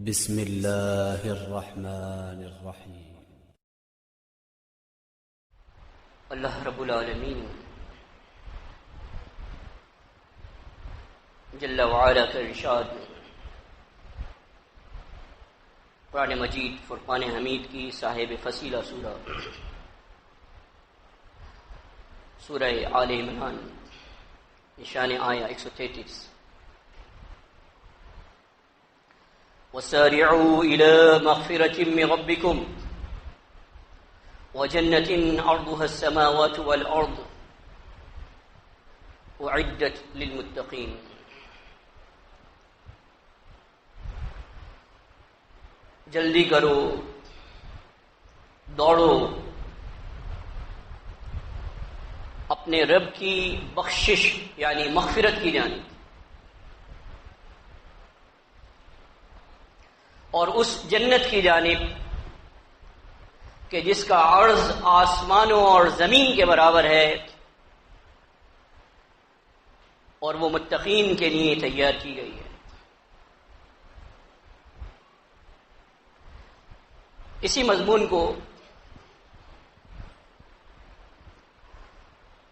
بسم الله الرحمن الرحیم۔ اللہ رب العالمین جل وعلا کا ارشاد قرآن مجید فرقان حمید کی صاحب فصیلہ سورہ آل عمران نشان آیا 133 وسارعوا إلى مغفرة من ربكم وجنة عرضها السماوات والأرض أعدت للمتقين۔ جلدی کرو، دوڑو اپنے رب کی بخشش یعنی مغفرت کی جانب اور اس جنت کی جانب کہ جس کا عرض آسمانوں اور زمین کے برابر ہے اور وہ متقین کے لیے تیار کی گئی ہے۔ اسی مضمون کو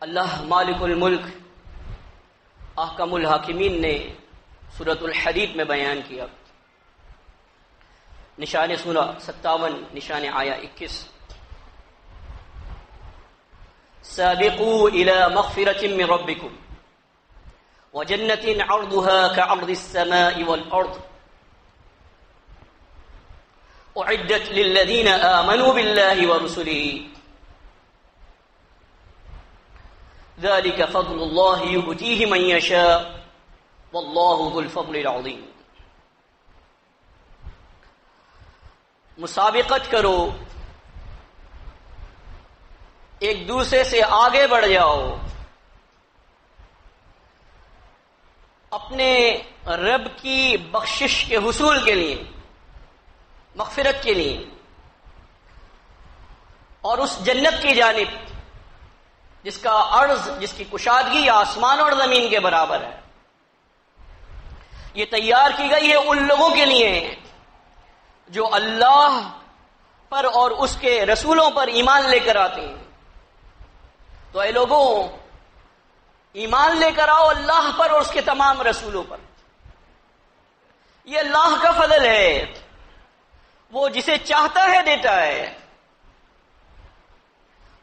اللہ مالک الملک احکم الحاکمین نے سورۃ الحدید میں بیان کیا۔ نشان سورہ 57 نشان آیا 21 سابقوا الى مغفرة من ربكم وجنة عرضها كعرض السماء والأرض أعدت للذين آمنوا بالله ورسله ذلك فضل الله يؤتيه من يشاء والله ذو الفضل العظيم۔ مسابقت کرو، ایک دوسرے سے آگے بڑھ جاؤ، اپنے رب کی بخشش کے حصول کے لیے، مغفرت کے لیے، اور اس جنت کی جانب جس کا عرض، جس کی کشادگی آسمان اور زمین کے برابر ہے۔ یہ تیار کی گئی ہے ان لوگوں کے لیے جو اللہ پر اور اس کے رسولوں پر ایمان لے کر آتے ہیں۔ تو اے لوگوں، ایمان لے کر آؤ اللہ پر اور اس کے تمام رسولوں پر۔ یہ اللہ کا فضل ہے، وہ جسے چاہتا ہے دیتا ہے،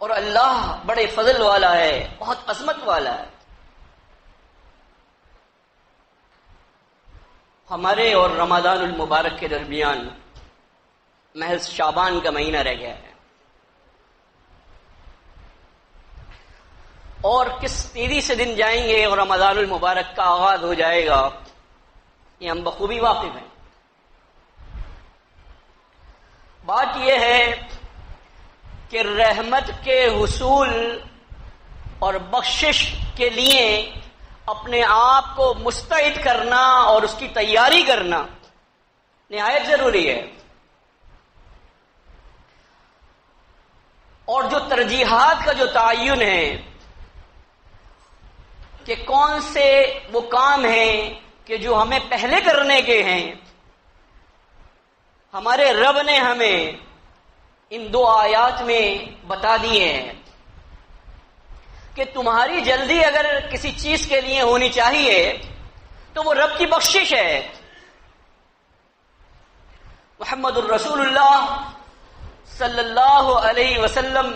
اور اللہ بڑے فضل والا ہے، بہت عظمت والا ہے۔ ہمارے اور رمضان المبارک کے درمیان محض شعبان کا مہینہ رہ گیا ہے، اور کس تیزی سے دن جائیں گے اور رمضان المبارک کا آغاز ہو جائے گا، یہ ہم بخوبی واقف ہیں۔ بات یہ ہے کہ رحمت کے حصول اور بخشش کے لیے اپنے آپ کو مستعد کرنا اور اس کی تیاری کرنا نہایت ضروری ہے۔ اور جو ترجیحات کا جو تعین ہے کہ کون سے وہ کام ہیں کہ جو ہمیں پہلے کرنے کے ہیں، ہمارے رب نے ہمیں ان دو آیات میں بتا دیے ہیں کہ تمہاری جلدی اگر کسی چیز کے لیے ہونی چاہیے تو وہ رب کی بخشش ہے۔ محمد الرسول اللہ صلی اللہ علیہ وسلم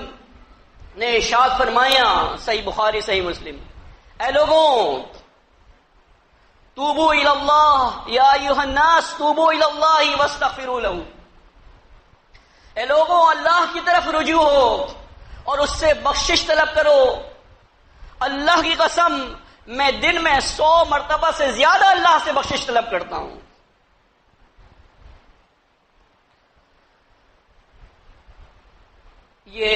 نے ارشاد فرمایا، صحیح بخاری صحیح مسلم، اے لوگوں توبوا الی اللہ یا ایھا الناس توبوا الی اللہ واستغفروا لہ، اے لوگوں اللہ کی طرف رجوع ہو اور اس سے بخشش طلب کرو۔ اللہ کی قسم میں دن میں 100 مرتبہ سے زیادہ اللہ سے بخشش طلب کرتا ہوں۔ یہ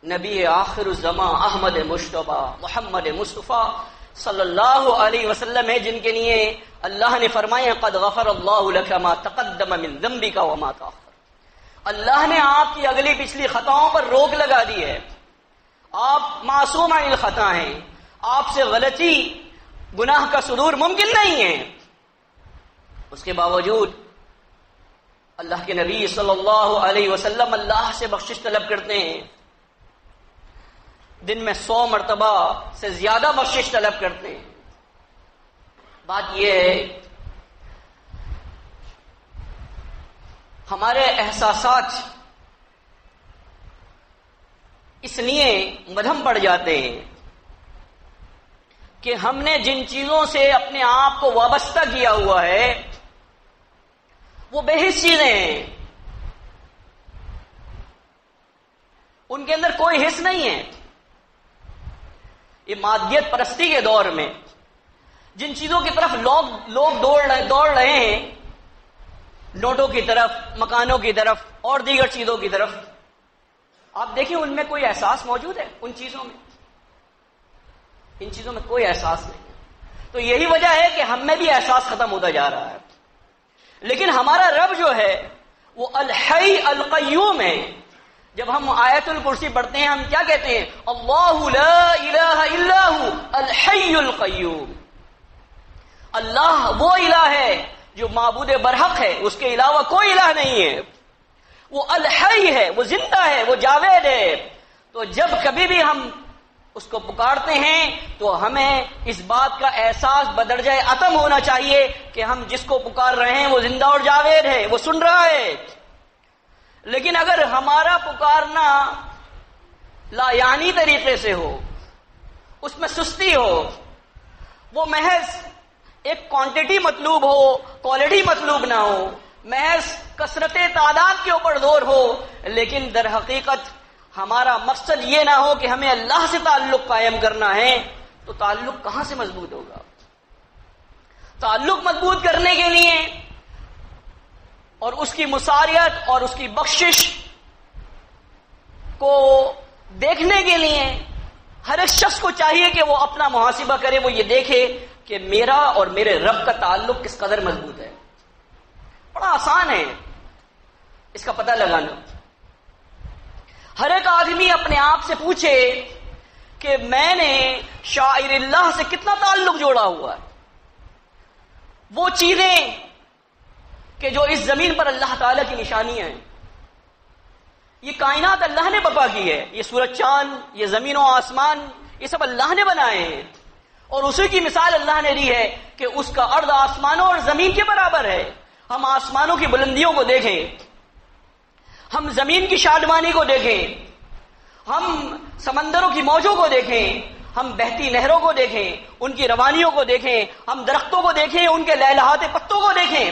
نبی آخر الزمان احمد مجتبی محمد مصطفیٰ صلی اللہ علیہ وسلم ہے، جن کے لیے اللہ نے فرمایا قد غفر اللہ لک ما تقدم من ذنبک وما تأخر۔ اللہ نے آپ کی اگلی پچھلی خطاؤں پر روک لگا دی ہے، آپ معصوم عن الخطا ہیں، آپ سے غلطی گناہ کا صدور ممکن نہیں ہے۔ اس کے باوجود اللہ کے نبی صلی اللہ علیہ وسلم اللہ سے بخشش طلب کرتے ہیں، دن میں 100 مرتبہ سے زیادہ بخشش طلب کرتے ہیں۔ بات یہ ہے ہمارے احساسات اس لیے مدھم پڑ جاتے ہیں کہ ہم نے جن چیزوں سے اپنے آپ کو وابستہ کیا ہوا ہے وہ بے حس چیزیں ہیں، ان کے اندر کوئی حس نہیں ہے۔ یہ مادیت پرستی کے دور میں جن چیزوں کی طرف لوگ دوڑ رہے ہیں، نوٹوں کی طرف، مکانوں کی طرف اور دیگر چیزوں کی طرف، آپ دیکھیں ان میں کوئی احساس موجود ہے؟ ان چیزوں میں کوئی احساس نہیں ہے۔ تو یہی وجہ ہے کہ ہم میں بھی احساس ختم ہوتا جا رہا ہے۔ لیکن ہمارا رب جو ہے وہ الحی القیوم ہے۔ جب ہم آیت الکرسی پڑھتے ہیں ہم کیا کہتے ہیں؟ اللہ لا الہ الا ہو الحی القیوم۔ اللہ وہ الہ ہے جو معبود برحق ہے، اس کے علاوہ کوئی الہ نہیں ہے۔ وہ الحی ہے، وہ زندہ ہے، وہ جاوید ہے۔ تو جب کبھی بھی ہم اس کو پکارتے ہیں تو ہمیں اس بات کا احساس بدرجہ عتم ہونا چاہیے کہ ہم جس کو پکار رہے ہیں وہ زندہ اور جاوید ہے، وہ سن رہا ہے۔ لیکن اگر ہمارا پکارنا لا یعنی طریقے سے ہو، اس میں سستی ہو، وہ محض ایک کوانٹٹی مطلوب ہو، کوالٹی مطلوب نہ ہو، محض کثرت تعداد کے اوپر زور ہو، لیکن در حقیقت ہمارا مقصد یہ نہ ہو کہ ہمیں اللہ سے تعلق قائم کرنا ہے، تو تعلق کہاں سے مضبوط ہوگا؟ تعلق مضبوط کرنے کے لیے اور اس کی مساریت اور اس کی بخشش کو دیکھنے کے لیے ہر ایک شخص کو چاہیے کہ وہ اپنا محاسبہ کرے، وہ یہ دیکھے کہ میرا اور میرے رب کا تعلق کس قدر مضبوط ہے۔ بڑا آسان ہے اس کا پتہ لگانا۔ ہر ایک آدمی اپنے آپ سے پوچھے کہ میں نے شاعر اللہ سے کتنا تعلق جوڑا ہوا ہے۔ وہ چیزیں کہ جو اس زمین پر اللہ تعالی کی نشانیاں ہیں، یہ کائنات اللہ نے بپا کی ہے، یہ سورج چاند، یہ زمین و آسمان، یہ سب اللہ نے بنائے ہیں، اور اسی کی مثال اللہ نے دی ہے کہ اس کا عرض آسمانوں اور زمین کے برابر ہے۔ ہم آسمانوں کی بلندیوں کو دیکھیں، ہم زمین کی شادمانی کو دیکھیں، ہم سمندروں کی موجوں کو دیکھیں، ہم بہتی نہروں کو دیکھیں، ان کی روانیوں کو دیکھیں، ہم درختوں کو دیکھیں، ان کے لہلہاتے پتوں کو دیکھیں،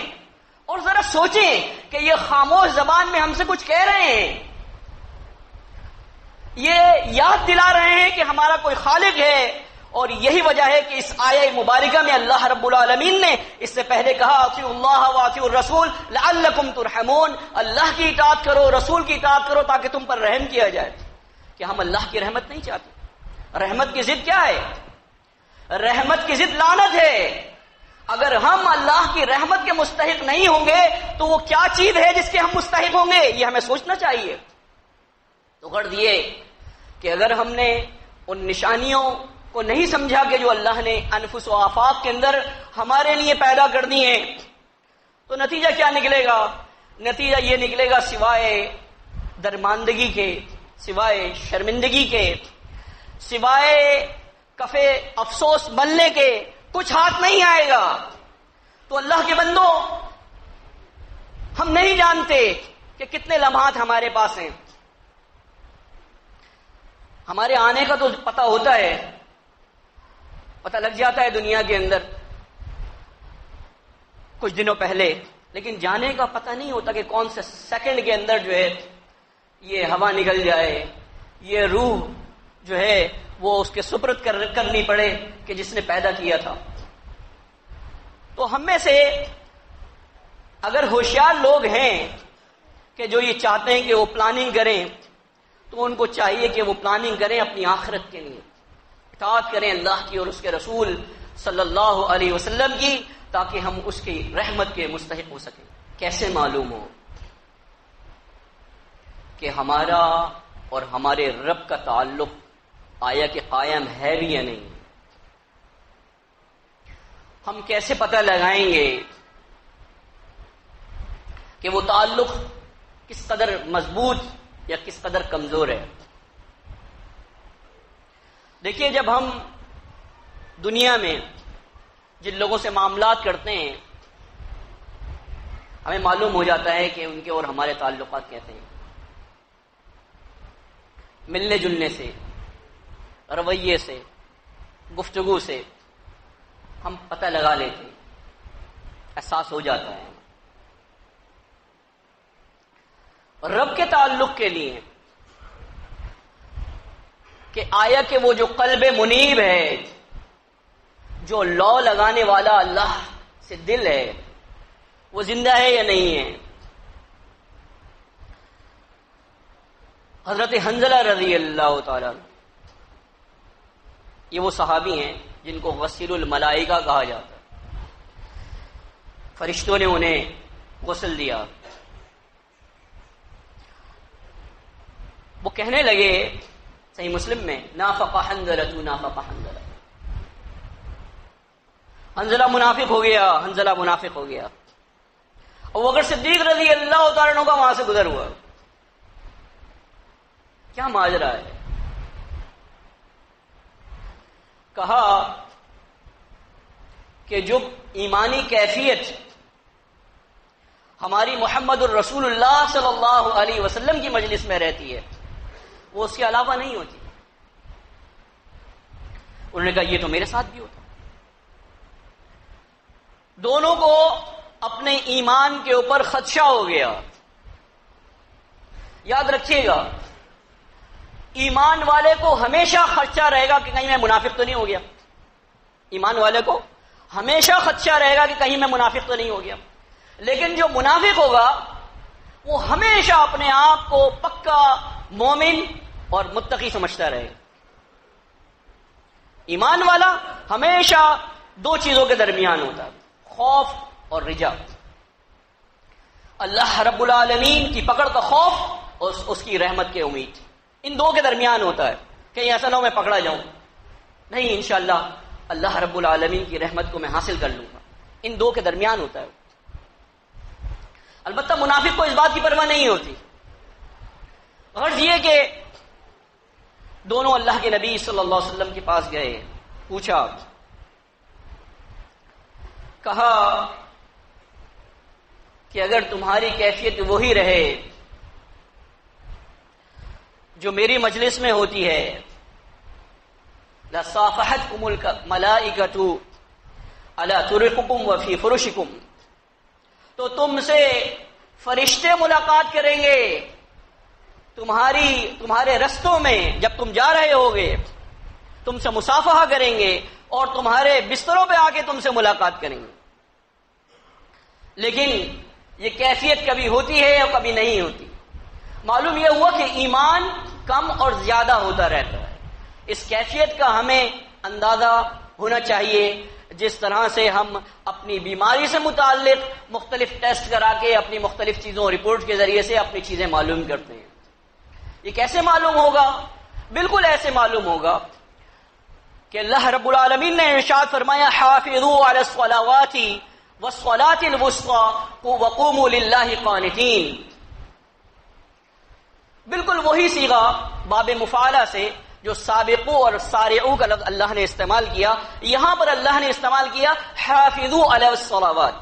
اور ذرا سوچیں کہ یہ خاموش زبان میں ہم سے کچھ کہہ رہے ہیں، یہ یاد دلا رہے ہیں کہ ہمارا کوئی خالق ہے۔ اور یہی وجہ ہے کہ اس آیہ مبارکہ میں اللہ رب العالمین نے اس سے پہلے کہا اطیعوا اللہ واطیعوا الرسول لعلکم ترحمون، اللہ کی اطاعت کرو، رسول کی اطاعت کرو تاکہ تم پر رحم کیا جائے۔ کہ ہم اللہ کی رحمت نہیں چاہتے۔ رحمت کی ضد کیا ہے؟ رحمت کی ضد لعنت ہے۔ اگر ہم اللہ کی رحمت کے مستحق نہیں ہوں گے تو وہ کیا چیز ہے جس کے ہم مستحق ہوں گے؟ یہ ہمیں سوچنا چاہیے۔ تو غرض یہ کہ اگر ہم نے ان نشانیوں کو نہیں سمجھا کہ جو اللہ نے انفس و آفاق کے اندر ہمارے لیے پیدا کر دی ہیں، تو نتیجہ کیا نکلے گا؟ نتیجہ یہ نکلے گا سوائے درماندگی کے، سوائے شرمندگی کے، سوائے کفے افسوس بننے کے کچھ ہاتھ نہیں آئے گا۔ تو اللہ کے بندوں، ہم نہیں جانتے کہ کتنے لمحات ہمارے پاس ہیں۔ ہمارے آنے کا تو پتہ ہوتا ہے، پتہ لگ جاتا ہے دنیا کے اندر کچھ دنوں پہلے، لیکن جانے کا پتہ نہیں ہوتا کہ کون سے سیکنڈ کے اندر جو ہے یہ ہوا نکل جائے، یہ روح جو ہے وہ اس کے سپرد کرنی پڑے کہ جس نے پیدا کیا تھا۔ تو ہم میں سے اگر ہوشیار لوگ ہیں کہ جو یہ چاہتے ہیں کہ وہ پلاننگ کریں، تو ان کو چاہیے کہ وہ پلاننگ کریں اپنی آخرت کے لیے، اطاعت کریں اللہ کی اور اس کے رسول صلی اللہ علیہ وسلم کی، تاکہ ہم اس کی رحمت کے مستحق ہو سکیں۔ کیسے معلوم ہو کہ ہمارا اور ہمارے رب کا تعلق آیا کہ قائم ہے بھی یا نہیں؟ ہم کیسے پتہ لگائیں گے؟ کہ وہ تعلق کس قدر مضبوط یا کس قدر کمزور ہے۔ دیکھیے، جب ہم دنیا میں جن لوگوں سے معاملات کرتے ہیں ہمیں معلوم ہو جاتا ہے کہ ان کے اور ہمارے تعلقات کیسے ہیں۔ ملنے جلنے سے، رویے سے، گفتگو سے ہم پتہ لگا لیتے ہیں، احساس ہو جاتا ہے۔ رب کے تعلق کے لیے کہ آیا کہ وہ جو قلب منیب ہے، جو لو لگانے والا اللہ سے دل ہے، وہ زندہ ہے یا نہیں ہے۔ حضرت حنظلہ رضی اللہ تعالیٰ، یہ وہ صحابی ہیں جن کو غسیل الملائکہ کہا جاتا ہے۔ فرشتوں نے انہیں غسل دیا۔ وہ کہنے لگے، صحیح مسلم میں، نافق حنظلہ نافق حنظلہ، حنظلہ منافق ہو گیا، حنظلہ منافق ہو گیا۔ اور وہ اگر صدیق رضی اللہ تعالیٰ عنہ کا وہاں سے گزر ہوا۔ کیا ماجرا ہے؟ کہا کہ جو ایمانی کیفیت ہماری محمد الرسول اللہ صلی اللہ علیہ وسلم کی مجلس میں رہتی ہے وہ اس کے علاوہ نہیں ہوتی۔ انہوں نے کہا یہ تو میرے ساتھ بھی ہوتا۔ دونوں کو اپنے ایمان کے اوپر خدشہ ہو گیا۔ یاد رکھیے گا، ایمان والے کو ہمیشہ خدشہ رہے گا کہ کہیں میں منافق تو نہیں ہو گیا۔ ایمان والے کو ہمیشہ خدشہ رہے گا کہ کہیں میں منافق تو نہیں ہو گیا۔ لیکن جو منافق ہوگا وہ ہمیشہ اپنے آپ کو پکا مومن اور متقی سمجھتا رہے گا۔ ایمان والا ہمیشہ دو چیزوں کے درمیان ہوتا ہے، خوف اور رجا۔ اللہ رب العالمین کی پکڑ کا خوف اور اس کی رحمت کی امید، ان دو کے درمیان ہوتا ہے۔ کہیں ایسا نہ ہو میں پکڑا جاؤں، نہیں، انشاءاللہ اللہ رب العالمین کی رحمت کو میں حاصل کر لوں گا۔ ان دو کے درمیان ہوتا ہے۔ البتہ منافق کو اس بات کی پرواہ نہیں ہوتی۔ غرض یہ کہ دونوں اللہ کے نبی صلی اللہ علیہ وسلم کے پاس گئے، پوچھا، کہا کہ اگر تمہاری کیفیت وہی رہے جو میری مجلس میں ہوتی ہے، لَصَافَحَتْكُمُ الْمَلَائِكَةُ عَلَى طُرُقِكُمْ وَفِي فُرُشِكُمْ، تو تم سے فرشتے ملاقات کریں گے تمہارے رستوں میں، جب تم جا رہے ہوگے تم سے مصافحہ کریں گے اور تمہارے بستروں پہ آ کے تم سے ملاقات کریں گے۔ لیکن یہ کیفیت کبھی ہوتی ہے اور کبھی نہیں ہوتی۔ معلوم یہ ہوا کہ ایمان کم اور زیادہ ہوتا رہتا ہے۔ اس کیفیت کا ہمیں اندازہ ہونا چاہیے، جس طرح سے ہم اپنی بیماری سے متعلق مختلف ٹیسٹ کرا کے اپنی مختلف چیزوں اور رپورٹ کے ذریعے سے اپنی چیزیں معلوم کرتے ہیں۔ یہ کیسے معلوم ہوگا؟ بالکل ایسے معلوم ہوگا کہ اللہ رب العالمین نے ارشاد فرمایا، حافظوا علی الصلوات والصلاة الوسطى وقوموا للہ قانتین۔ بالکل وہی صیغہ باب مفعلہ سے جو سابقو اور سارعو کا لفظ اللہ نے استعمال کیا، یہاں پر اللہ نے استعمال کیا حافظوا علی الصلوات۔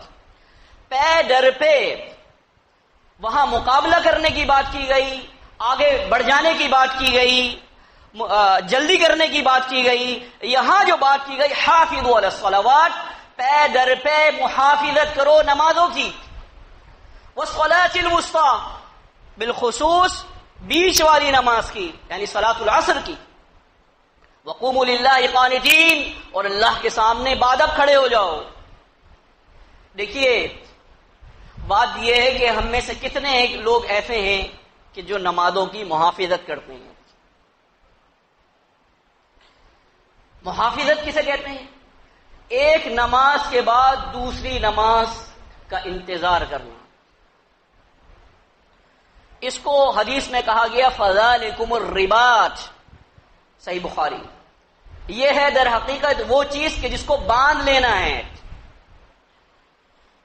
پے در پہ وہاں مقابلہ کرنے کی بات کی گئی، آگے بڑھ جانے کی بات کی گئی، جلدی کرنے کی بات کی گئی۔ یہاں جو بات کی گئی حافظوا علی الصلوات، پے در پہ محافظت کرو نمازوں کی، والصلاة الوسطى، بالخصوص بیچ والی نماز کی، یعنی صلاۃ العصر کی، وقوموا للہ قانتین، اور اللہ کے سامنے بادب کھڑے ہو جاؤ۔ دیکھیے، بات یہ ہے کہ ہم میں سے کتنے لوگ ایسے ہیں کہ جو نمازوں کی محافظت کرتے ہیں۔ محافظت کسے کہتے ہیں؟ ایک نماز کے بعد دوسری نماز کا انتظار کرنا۔ اس کو حدیث میں کہا گیا فذالکم الرباط، صحیح بخاری۔ یہ ہے در حقیقت وہ چیز کہ جس کو باندھ لینا ہے،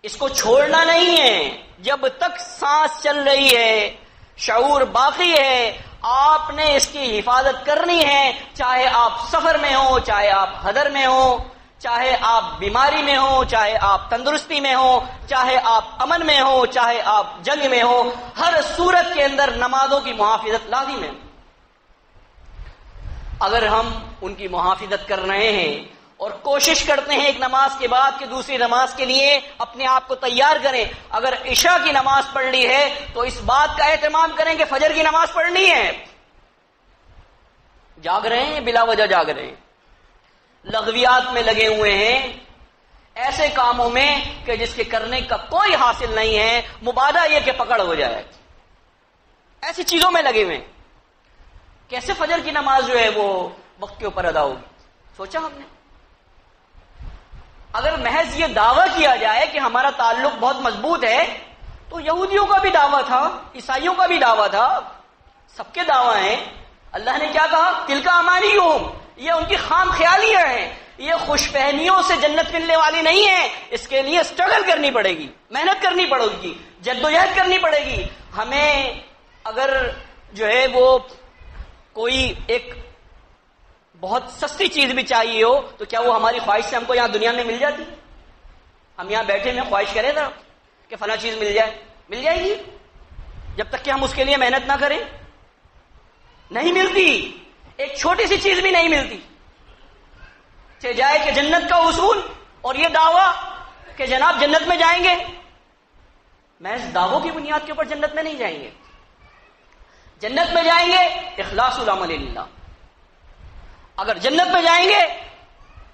اس کو چھوڑنا نہیں ہے۔ جب تک سانس چل رہی ہے، شعور باقی ہے، آپ نے اس کی حفاظت کرنی ہے، چاہے آپ سفر میں ہو، چاہے آپ حضر میں ہو، چاہے آپ بیماری میں ہو، چاہے آپ تندرستی میں ہو، چاہے آپ امن میں ہو، چاہے آپ جنگ میں ہو، ہر صورت کے اندر نمازوں کی محافظت لازم ہے۔ اگر ہم ان کی محافظت کر رہے ہیں اور کوشش کرتے ہیں ایک نماز کے بعد کہ دوسری نماز کے لیے اپنے آپ کو تیار کریں، اگر عشاء کی نماز پڑھ لی ہے تو اس بات کا اہتمام کریں کہ فجر کی نماز پڑھنی ہے۔ جاگ رہے ہیں، بلا وجہ جاگ رہے ہیں، لغویات میں لگے ہوئے ہیں، ایسے کاموں میں کہ جس کے کرنے کا کوئی حاصل نہیں ہے، مبادا یہ کہ پکڑ ہو جائے، ایسی چیزوں میں لگے ہوئے ہیں۔ کیسے فجر کی نماز جو ہے وہ وقت کے اوپر ادا ہوگی؟ سوچا ہم نے؟ اگر محض یہ دعویٰ کیا جائے کہ ہمارا تعلق بہت مضبوط ہے، تو یہودیوں کا بھی دعویٰ تھا، عیسائیوں کا بھی دعویٰ تھا، سب کے دعویٰ ہیں۔ اللہ نے کیا کہا؟ تلک امانیہم، یہ ان کی خام خیالیاں ہیں، یہ خوش فہمیوں سے جنت ملنے والی نہیں ہے، اس کے لیے اسٹرگل کرنی پڑے گی، محنت کرنی پڑے گی، جدوجہد کرنی پڑے گی۔ ہمیں اگر جو ہے وہ کوئی ایک بہت سستی چیز بھی چاہیے ہو تو کیا وہ ہماری خواہش سے ہم کو یہاں دنیا میں مل جاتی؟ ہم یہاں بیٹھے میں خواہش کریں نا کہ فلاں چیز مل جائے، مل جائے گی جب تک کہ ہم اس کے لیے محنت نہ کریں؟ نہیں ملتی، ایک چھوٹی سی چیز بھی نہیں ملتی، چاہے جائے کہ جنت کا اصول اور یہ دعویٰ کہ جناب جنت میں جائیں گے، محض دعووں کی بنیاد کے اوپر جنت میں نہیں جائیں گے۔ جنت میں جائیں گے اخلاص العمل للہ، اگر جنت میں جائیں گے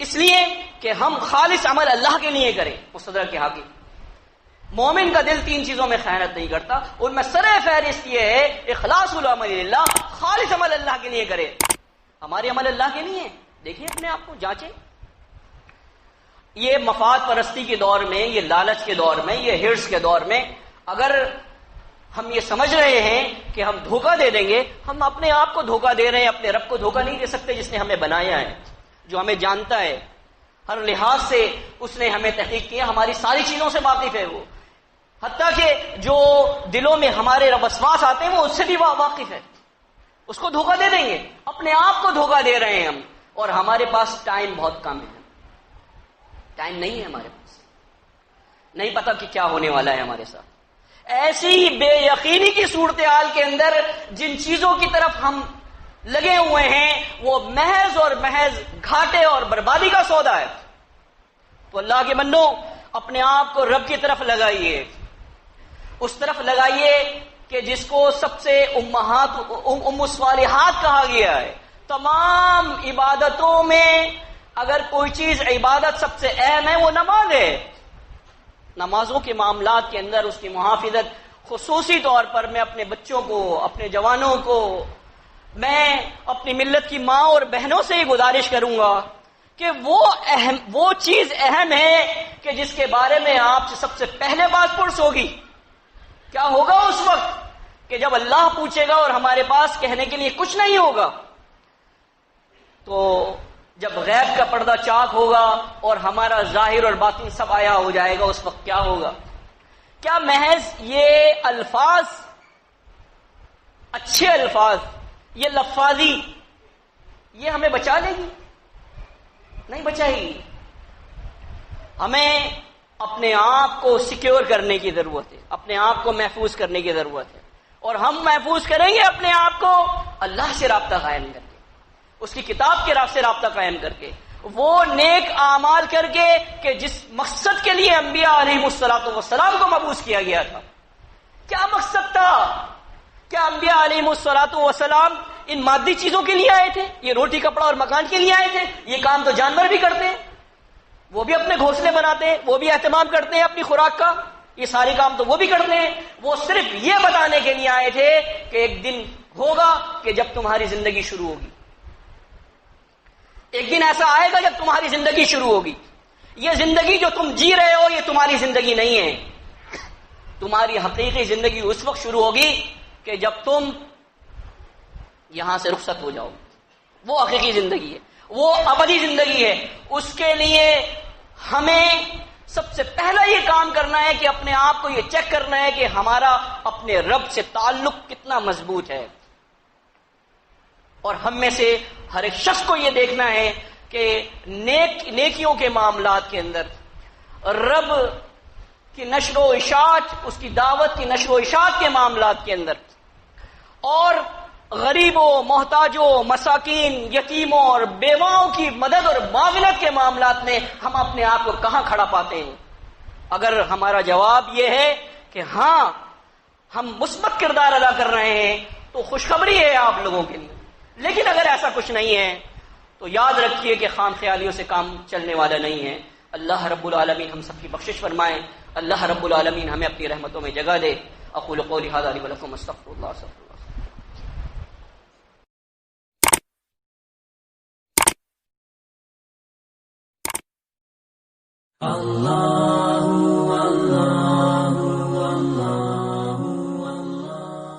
اس لیے کہ ہم خالص عمل اللہ کے لیے کریں۔ مستدرک کے حاکم، مومن کا دل تین چیزوں میں خیانت نہیں کرتا، ان میں سر فہرست یہ ہے اخلاص العمل للہ، خالص عمل اللہ کے لیے کرے۔ ہمارے عمل اللہ کے لیے، دیکھیے اپنے آپ کو جانچیں۔ یہ مفاد پرستی کے دور میں، یہ لالچ کے دور میں، یہ ہرس کے دور میں اگر ہم یہ سمجھ رہے ہیں کہ ہم دھوکہ دے دیں گے، ہم اپنے آپ کو دھوکہ دے رہے ہیں، اپنے رب کو دھوکہ نہیں دے سکتے جس نے ہمیں بنایا ہے، جو ہمیں جانتا ہے، ہر لحاظ سے اس نے ہمیں تحقیق کیا، ہماری ساری چیزوں سے واقف ہے وہ، حتیٰ کہ جو دلوں میں ہمارے وسواس آتے ہیں وہ اس سے بھی واقف ہے۔ اس کو دھوکہ دے دیں گے، اپنے آپ کو دھوکہ دے رہے ہیں ہم، اور ہمارے پاس ٹائم بہت کم ہے، ٹائم نہیں ہے ہمارے پاس، نہیں پتا کہ کیا ہونے والا ہے ہمارے ساتھ۔ ایسی بے یقینی کی صورتحال کے اندر جن چیزوں کی طرف ہم لگے ہوئے ہیں وہ محض اور محض گھاٹے اور بربادی کا سودا ہے۔ تو اللہ کے بندو، اپنے آپ کو رب کی طرف لگائیے، اس طرف لگائیے کہ جس کو سب سے ام الصالحات کہا گیا ہے۔ تمام عبادتوں میں اگر کوئی چیز عبادت سب سے اہم ہے وہ نماز ہے۔ نمازوں کے معاملات کے اندر اس کی محافظت، خصوصی طور پر میں اپنے بچوں کو، اپنے جوانوں کو، میں اپنی ملت کی ماں اور بہنوں سے ہی گزارش کروں گا کہ وہ چیز اہم ہے کہ جس کے بارے میں آپ سے سب سے پہلے بات پرس ہوگی۔ کیا ہوگا اس وقت کہ جب اللہ پوچھے گا اور ہمارے پاس کہنے کے لیے کچھ نہیں ہوگا؟ تو جب غیب کا پردہ چاک ہوگا اور ہمارا ظاہر اور باطن سب آیا ہو جائے گا، اس وقت کیا ہوگا؟ کیا محض یہ الفاظ، اچھے الفاظ، یہ لفاظی، یہ ہمیں بچا لے گی؟ نہیں بچائے گی۔ ہمیں اپنے آپ کو سیکیور کرنے کی ضرورت ہے، اپنے آپ کو محفوظ کرنے کی ضرورت ہے، اور ہم محفوظ کریں گے اپنے آپ کو اللہ سے رابطہ قائم کر کے، اس کی کتاب کے سے رابطہ قائم کر کے، وہ نیک اعمال کر کے کہ جس مقصد کے لیے انبیاء علیہ السلام کو مبعوث کیا گیا تھا۔ کیا مقصد تھا؟ کیا انبیاء علیہ السلام ان مادی چیزوں کے لیے آئے تھے؟ یہ روٹی کپڑا اور مکان کے لیے آئے تھے؟ یہ کام تو جانور بھی کرتے ہیں، وہ بھی اپنے گھونسلے بناتے ہیں، وہ بھی اہتمام کرتے ہیں اپنی خوراک کا، یہ سارے کام تو وہ بھی کرتے ہیں۔ وہ صرف یہ بتانے کے لیے آئے تھے کہ ایک دن ہوگا کہ جب تمہاری زندگی شروع ہوگی، ایک دن ایسا آئے گا جب تمہاری زندگی شروع ہوگی۔ یہ زندگی جو تم جی رہے ہو یہ تمہاری زندگی نہیں ہے، تمہاری حقیقی زندگی اس وقت شروع ہوگی کہ جب تم یہاں سے رخصت ہو جاؤ۔ وہ حقیقی زندگی ہے، وہ ابدی زندگی ہے۔ اس کے لیے ہمیں سب سے پہلا یہ کام کرنا ہے کہ اپنے آپ کو یہ چیک کرنا ہے کہ ہمارا اپنے رب سے تعلق کتنا مضبوط ہے. اور ہم میں سے ہر ایک شخص کو یہ دیکھنا ہے کہ نیکیوں کے معاملات کے اندر رب کی نشر و اشاعت، اس کی دعوت کی نشر و اشاعت کے معاملات کے اندر، اور غریبوں، محتاجوں، مساکین، یتیموں اور بیواؤں کی مدد اور معاونت کے معاملات میں ہم اپنے آپ کو کہاں کھڑا پاتے ہیں. اگر ہمارا جواب یہ ہے کہ ہاں ہم مثبت کردار ادا کر رہے ہیں تو خوشخبری ہے آپ لوگوں کے لیے. لیکن اگر ایسا کچھ نہیں ہے تو یاد رکھیے کہ خام خیالیوں سے کام چلنے والا نہیں ہے. اللہ رب العالمین ہم سب کی بخشش فرمائے. اللہ رب العالمین ہمیں اپنی رحمتوں میں جگہ دے. اقول قولی ھذا لی ولکم استغفر اللہ استغفر اللہ.